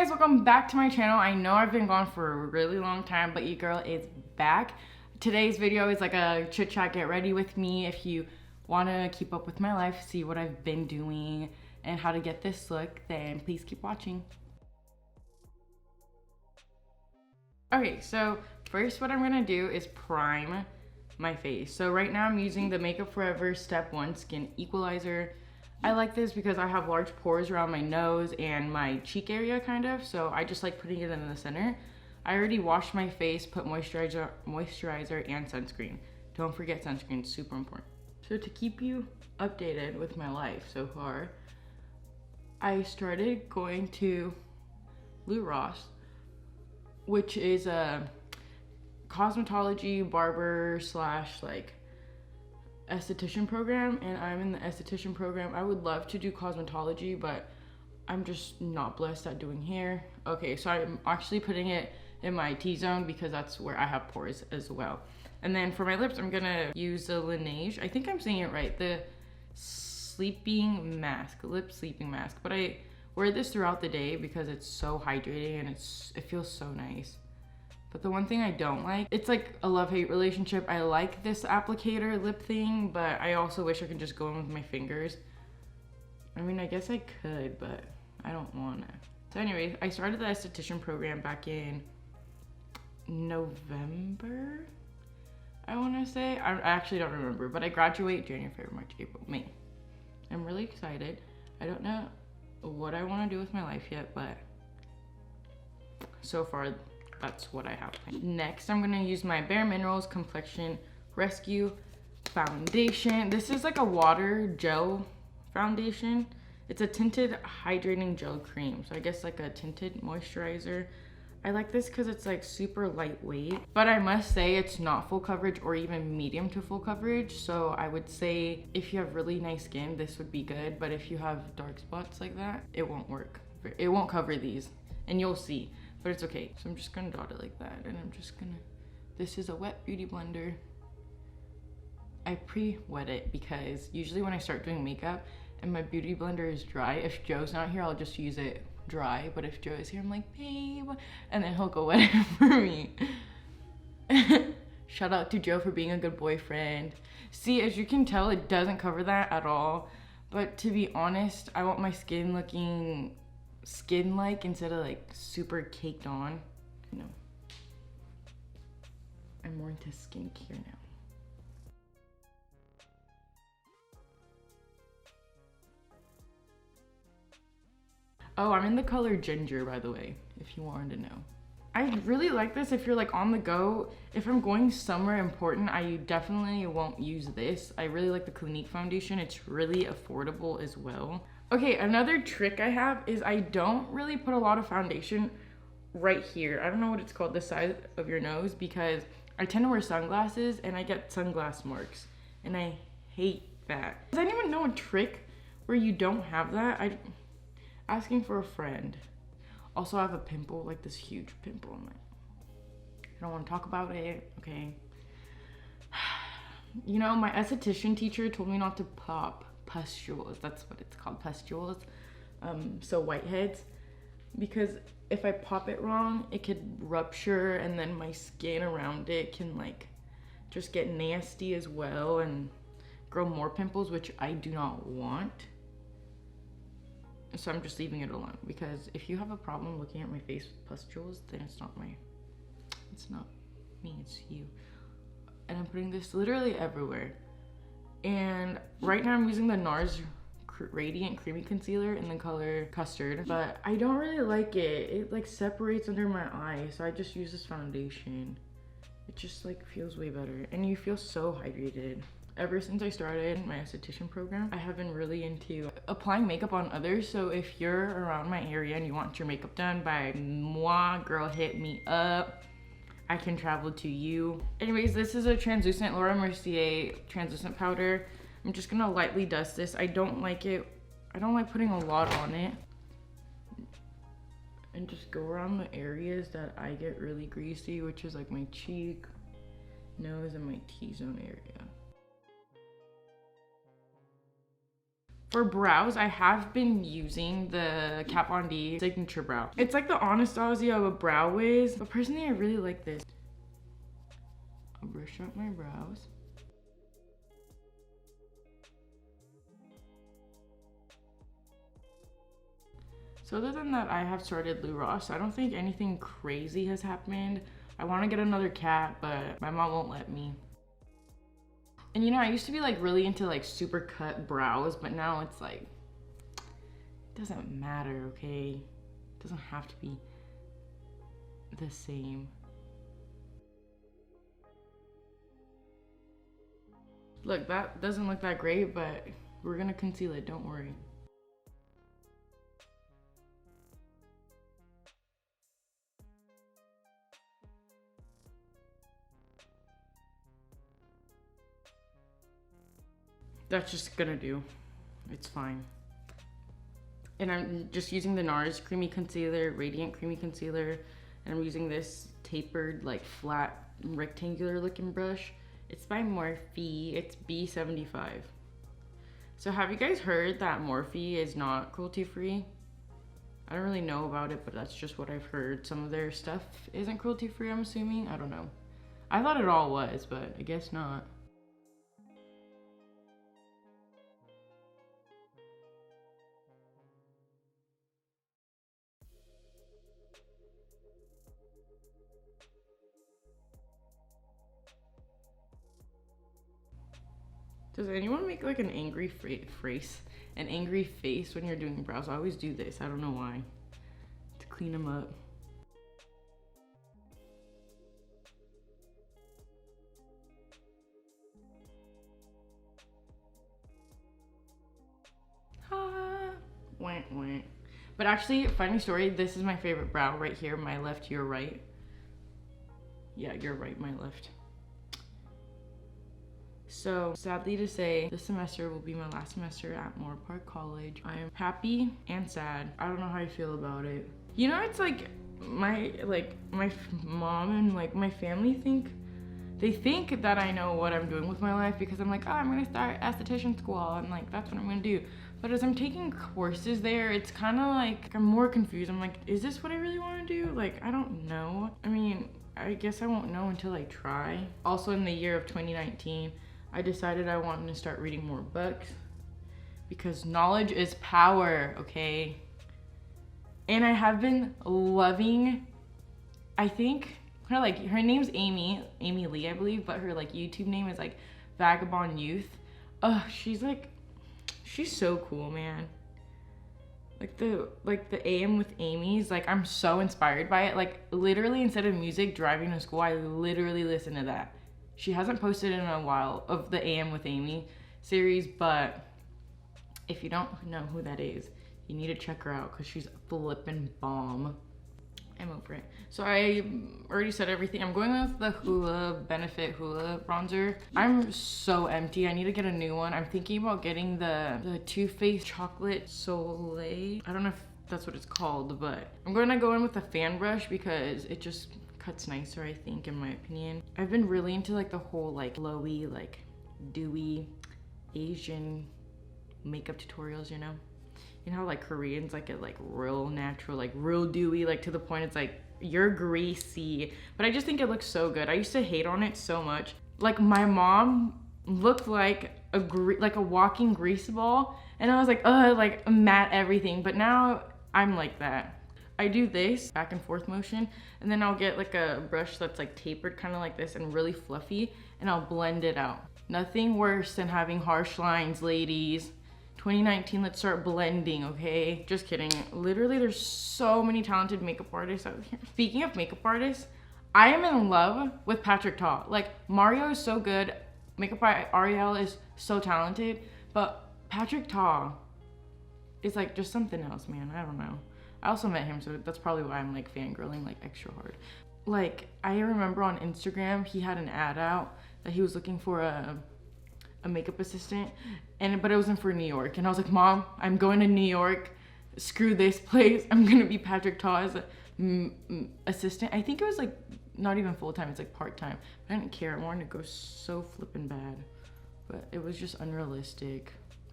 guys, welcome back to my channel. I know I've been gone for a really long time, but your girl is back. Today's video is like a chit chat, get ready with me if you want to keep up with my life, see what I've been doing and how to get this look, then please keep watching. Okay, so first what I'm gonna do is prime my face. So right now I'm using the Makeup Forever Step 1 Skin Equalizer. I like this because I have large pores around my nose and my cheek area kind of, so I just like putting it in the center. I already washed my face, put moisturizer and sunscreen. Don't forget sunscreen, it's super important. So to keep you updated with my life so far, I started going to Lou Ross, which is a cosmetology barber slash like esthetician program, and I'm in the esthetician program. I would love to do cosmetology, but I'm just not blessed at doing hair. Okay, so I'm actually putting it in my T-zone because that's where I have pores as well. And then for my lips, I'm gonna use the Laneige, I think I'm saying it right, the sleeping mask, lip sleeping mask. But I wear this throughout the day because it's so hydrating and it feels so nice. But the one thing I don't like, it's like a love-hate relationship. I like this applicator lip thing, but I also wish I could just go in with my fingers. I mean, I guess I could, but I don't wanna. So anyways, I started the esthetician program back in November, I wanna say. I actually don't remember, but I graduate January, February, March, April, May. I'm really excited. I don't know what I wanna do with my life yet, but so far, that's what I have. Next, I'm gonna use my Bare Minerals Complexion Rescue Foundation. This is like a water gel foundation. It's a tinted hydrating gel cream. So I guess like a tinted moisturizer. I like this because it's like super lightweight, but I must say it's not full coverage or even medium to full coverage. So I would say if you have really nice skin, this would be good. But if you have dark spots like that, it won't work. It won't cover these, and you'll see. But it's okay. So I'm just gonna dot it like that, and I'm just gonna, this is a wet beauty blender. I pre-wet it because usually when I start doing makeup and my beauty blender is dry, if Joe's not here, I'll just use it dry. But if Joe is here, I'm like, babe, and then he'll go wet it for me. Shout out to Joe for being a good boyfriend. See, as you can tell, it doesn't cover that at all. But to be honest, I want my skin looking skin-like instead of like super caked on. You know, I'm more into skincare now. Oh, I'm in the color ginger, by the way, if you wanted to know. I really like this if you're like on the go. If I'm going somewhere important, I definitely won't use this. I really like the Clinique foundation. It's really affordable as well. Okay, another trick I have is I don't really put a lot of foundation right here. I don't know what it's called, the side of your nose, because I tend to wear sunglasses and I get sunglass marks, and I hate that. Does anyone know a trick where you don't have that? Asking for a friend. Also, I have a pimple, like this huge pimple on my, I don't want to talk about it, okay? You know, my esthetician teacher told me not to pop pustules. That's what it's called, pustules. So whiteheads, because if I pop it wrong, it could rupture, and then my skin around it can like just get nasty as well and grow more pimples, which I do not want. So I'm just leaving it alone, because if you have a problem looking at my face with pustules, then it's not me, it's you. And I'm putting this literally everywhere. And right now I'm using the NARS Radiant Creamy Concealer in the color Custard, but I don't really like it. It like separates under my eye, so I just use this foundation. It just like feels way better, and you feel so hydrated. Ever since I started my esthetician program, I have been really into applying makeup on others. So if you're around my area and you want your makeup done by moi, girl, hit me up. I can travel to you. Anyways, this is a translucent Laura Mercier translucent powder. I'm just gonna lightly dust this. I don't like it. I don't like putting a lot on it. And just go around the areas that I get really greasy, which is like my cheek, nose, and my T-zone area. For brows, I have been using the Kat Von D Signature Brow. It's like the Anastasia of a brow wiz, but personally I really like this. I'll brush out my brows. So other than that, I have started Lou Ross. I don't think anything crazy has happened. I want to get another cat, but my mom won't let me. And you know, I used to be like really into like super cut brows, but now it's like, it doesn't matter, okay? It doesn't have to be the same. Look, that doesn't look that great, but we're gonna conceal it, don't worry. That's just gonna do. It's fine. And I'm just using the NARS Creamy Concealer, Radiant Creamy Concealer, and I'm using this tapered, like flat, rectangular looking brush. It's by Morphe, it's B75. So have you guys heard that Morphe is not cruelty free? I don't really know about it, but that's just what I've heard. Some of their stuff isn't cruelty free, I'm assuming. I don't know. I thought it all was, but I guess not. Does anyone make like an angry face when you're doing brows? I always do this. I don't know why. To clean them up. Ha! Wah, wah. But actually, funny story, this is my favorite brow right here. My left, your right. Yeah, your right, my left. So sadly to say, this semester will be my last semester at Moore Park College. I am happy and sad. I don't know how I feel about it. You know, it's like my mom and like my family think that I know what I'm doing with my life because I'm like, oh, I'm gonna start esthetician school and like that's what I'm gonna do. But as I'm taking courses there, it's kind of like I'm more confused. I'm like, is this what I really want to do? Like, I don't know. I mean, I guess I won't know until I try. Also in the year of 2019, I decided I wanted to start reading more books because knowledge is power, okay? And I have been loving, I think, her name's Amy Lee, I believe, but her like YouTube name is like Vagabond Youth. She's so cool, man. Like the AM with Amy's, like I'm so inspired by it. Like literally instead of music driving to school, I literally listen to that. She hasn't posted in a while of the AM with Amy series, but if you don't know who that is, you need to check her out because she's flippin' bomb. I'm over it. So I already said everything. I'm going with the Hoola Benefit Hoola bronzer. I'm so empty. I need to get a new one. I'm thinking about getting the Too Faced Chocolate Soleil. I don't know if that's what it's called, but I'm going to go in with a fan brush because it just cuts nicer, I think, in my opinion. I've been really into like the whole like glowy, like dewy Asian makeup tutorials, you know? You know how like Koreans like get like real natural, like real dewy, like to the point it's like you're greasy, but I just think it looks so good. I used to hate on it so much. Like my mom looked like a walking grease ball, and I was like, like matte everything. But now I'm like that. I do this back and forth motion, and then I'll get like a brush that's like tapered kind of like this and really fluffy, and I'll blend it out. Nothing worse than having harsh lines, ladies. 2019, let's start blending, okay? Just kidding. Literally, there's so many talented makeup artists out here. Speaking of makeup artists, I am in love with Patrick Ta. Like, Mario is so good. Makeup by Ariel is so talented. But Patrick Ta is like just something else, man. I don't know. I also met him, so that's probably why I'm like fangirling like extra hard. Like, I remember on Instagram, he had an ad out that he was looking for a makeup assistant, but it wasn't for New York. And I was like, Mom, I'm going to New York. Screw this place. I'm gonna be Patrick Ta's assistant. I think it was like not even full-time, it's like part-time. But I didn't care. I wanted to go so flippin' bad. But it was just unrealistic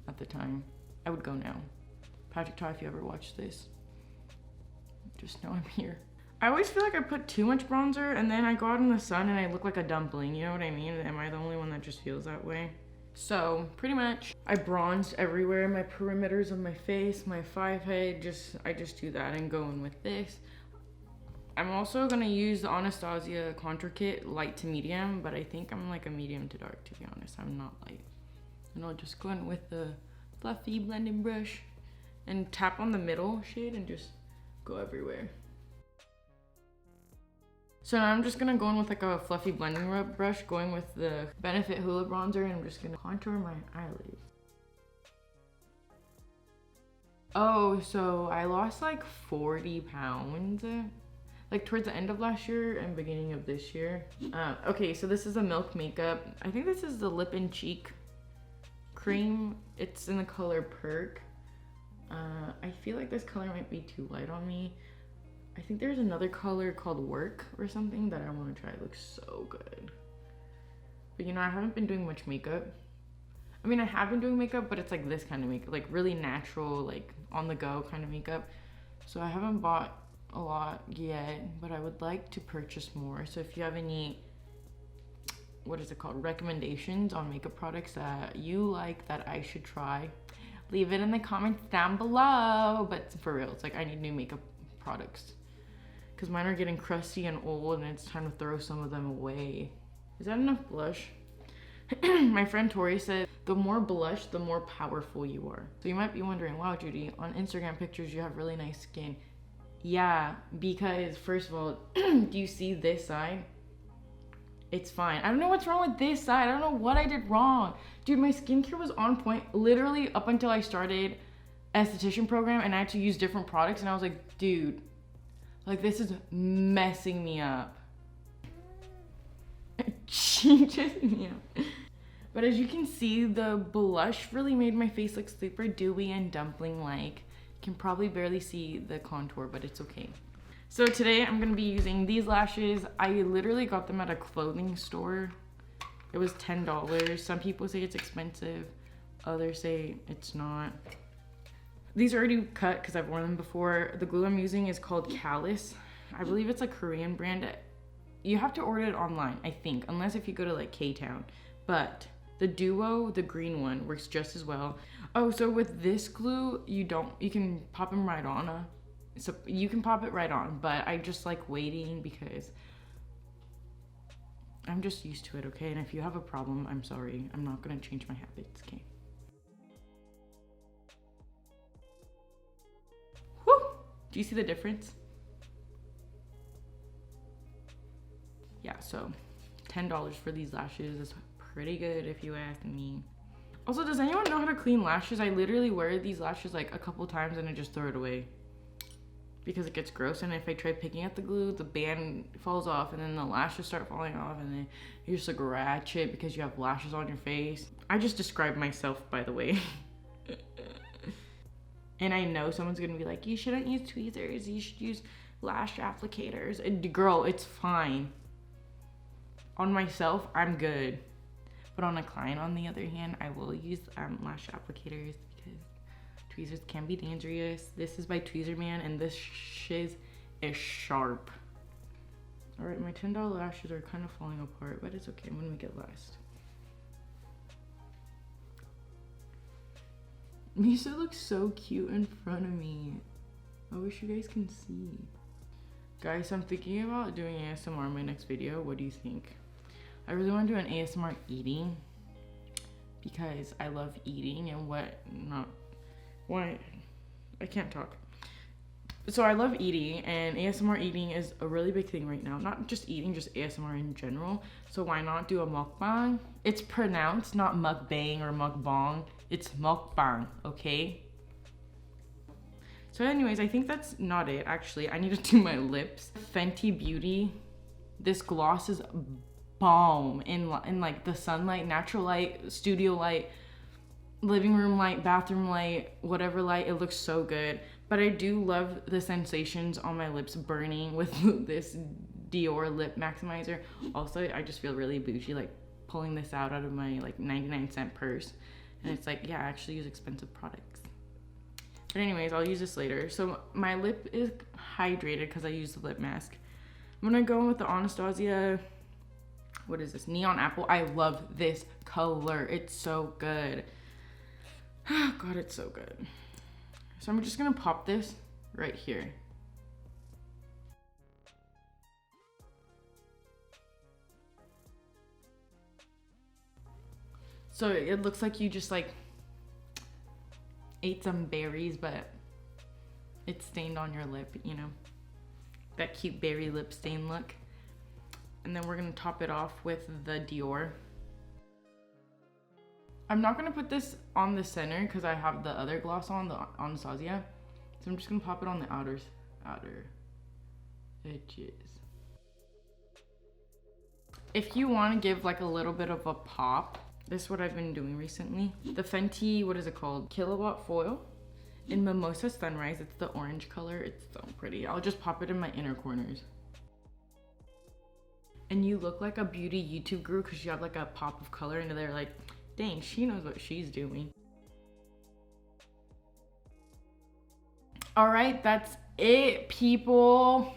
at the time. I would go now. Patrick Ta, if you ever watch this, just know I'm here. I always feel like I put too much bronzer and then I go out in the sun and I look like a dumpling, you know what I mean? Am I the only one that just feels that way? So pretty much I bronzed everywhere, my perimeters of my face, my forehead, I just do that and go in with this. I'm also gonna use the Anastasia contour kit, light to medium, but I think I'm like a medium to dark, to be honest. I'm not light. And I'll just go in with the fluffy blending brush and tap on the middle shade and just go everywhere. So now I'm just gonna go in with like a fluffy blending brush, going with the Benefit Hoola bronzer, and I'm just gonna contour my eyelids. Oh, so I lost like 40 pounds, like towards the end of last year and beginning of this year. Okay, so this is a Milk makeup. I think this is the Lip and Cheek cream. It's in the color Perk. I feel like this color might be too light on me. I think there's another color called Work or something that I want to try. It looks so good. But you know, I haven't been doing much makeup. I mean, I have been doing makeup, but it's like this kind of makeup, like really natural, like on the go kind of makeup. So I haven't bought a lot yet, but I would like to purchase more. So if you have any, what is it called, recommendations on makeup products that you like that I should try, leave it in the comments down below. But for real, it's like I need new makeup products because mine are getting crusty and old and it's time to throw some of them away. Is that enough blush? My friend Tori said the more blush, the more powerful you are. So you might be wondering, wow, Judy, on Instagram pictures you have really nice skin. Yeah, because first of all, do you see this side? It's fine. I don't know what's wrong with this side. I don't know what I did wrong. Dude, my skincare was on point literally up until I started esthetician program and I had to use different products and I was like, dude, like this is messing me up. But as you can see, the blush really made my face look super dewy and dumpling-like. You can probably barely see the contour, but it's okay. So today I'm gonna be using these lashes. I literally got them at a clothing store. It was $10. Some people say it's expensive. Others say it's not. These are already cut because I've worn them before. The glue I'm using is called Callus. I believe it's a Korean brand. You have to order it online, I think, unless if you go to like K-Town. But the Duo, the green one, works just as well. Oh, so with this glue, you can pop them right on. So you can pop it right on, but I just like waiting because I'm just used to it, okay? And if you have a problem, I'm sorry. I'm not gonna change my habits, okay? Do you see the difference? Yeah, so $10 for these lashes is pretty good if you ask me. Also, does anyone know how to clean lashes? I literally wear these lashes like a couple times and I just throw it away because it gets gross. And if I try picking at the glue, the band falls off and then the lashes start falling off and then you just scratch it because you have lashes on your face. I just described myself, by the way. And I know someone's gonna be like, you shouldn't use tweezers, you should use lash applicators. And girl, it's fine. On myself, I'm good. But on a client, on the other hand, I will use lash applicators because tweezers can be dangerous. This is by Tweezer Man and this shiz is sharp. All right, my $10 lashes are kind of falling apart, but it's okay, I'm gonna make it last. Misa looks so cute in front of me. I wish you guys can see. Guys, I'm thinking about doing ASMR in my next video. What do you think? I really want to do an ASMR eating because I love eating and I can't talk. So I love eating and ASMR eating is a really big thing right now. Not just eating, just ASMR in general. So why not do a mukbang? It's pronounced not mukbang or mukbang. It's mukbang, okay? So anyways, I think that's not it. Actually, I need to do my lips. Fenty Beauty. This gloss is bomb in like the sunlight, natural light, studio light, living room light, bathroom light, whatever light. It looks so good. But I do love the sensations on my lips burning with this Dior lip maximizer. Also, I just feel really bougie, like pulling this out of my like 99-cent purse. And it's like, yeah, I actually use expensive products. But anyways, I'll use this later. So my lip is hydrated because I used the lip mask. I'm gonna go in with the Anastasia, what is this, Neon Apple. I love this color. It's so good. God, it's so good. So I'm just gonna pop this right here. So it looks like you just like ate some berries, but it's stained on your lip, you know, that cute berry lip stain look. And then we're gonna top it off with the Dior. I'm not gonna put this on the center because I have the other gloss on, the Anastasia. So I'm just gonna pop it on the outer edges. If you want to give like a little bit of a pop, this is what I've been doing recently. The Fenty, what is it called? Kilowatt Foil in Mimosa Sunrise. It's the orange color. It's so pretty. I'll just pop it in my inner corners. And you look like a beauty YouTube guru because you have like a pop of color and they're like, dang, she knows what she's doing. All right, that's it, people.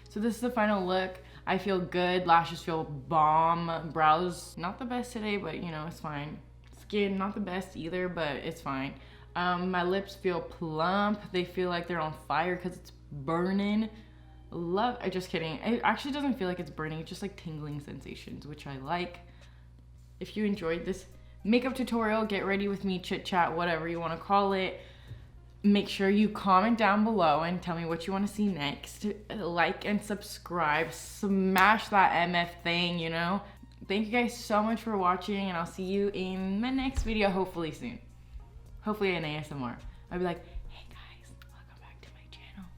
So this is the final look. I feel good. Lashes feel bomb. Brows, not the best today, but you know, it's fine. Skin, not the best either, but it's fine. My lips feel plump. They feel like they're on fire because it's burning. Love, just kidding. It actually doesn't feel like it's burning. It's just like tingling sensations, which I like. If you enjoyed this makeup tutorial, get ready with me, chit chat, whatever you want to call it. Make sure you comment down below and tell me what you want to see next. Like and subscribe. Smash that MF thing, you know. Thank you guys so much for watching, and I'll see you in my next video, hopefully soon. Hopefully an ASMR. I'll be like, hey guys, welcome back to my channel.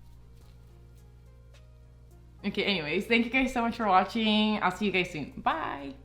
Okay, anyways, thank you guys so much for watching. I'll see you guys soon. Bye.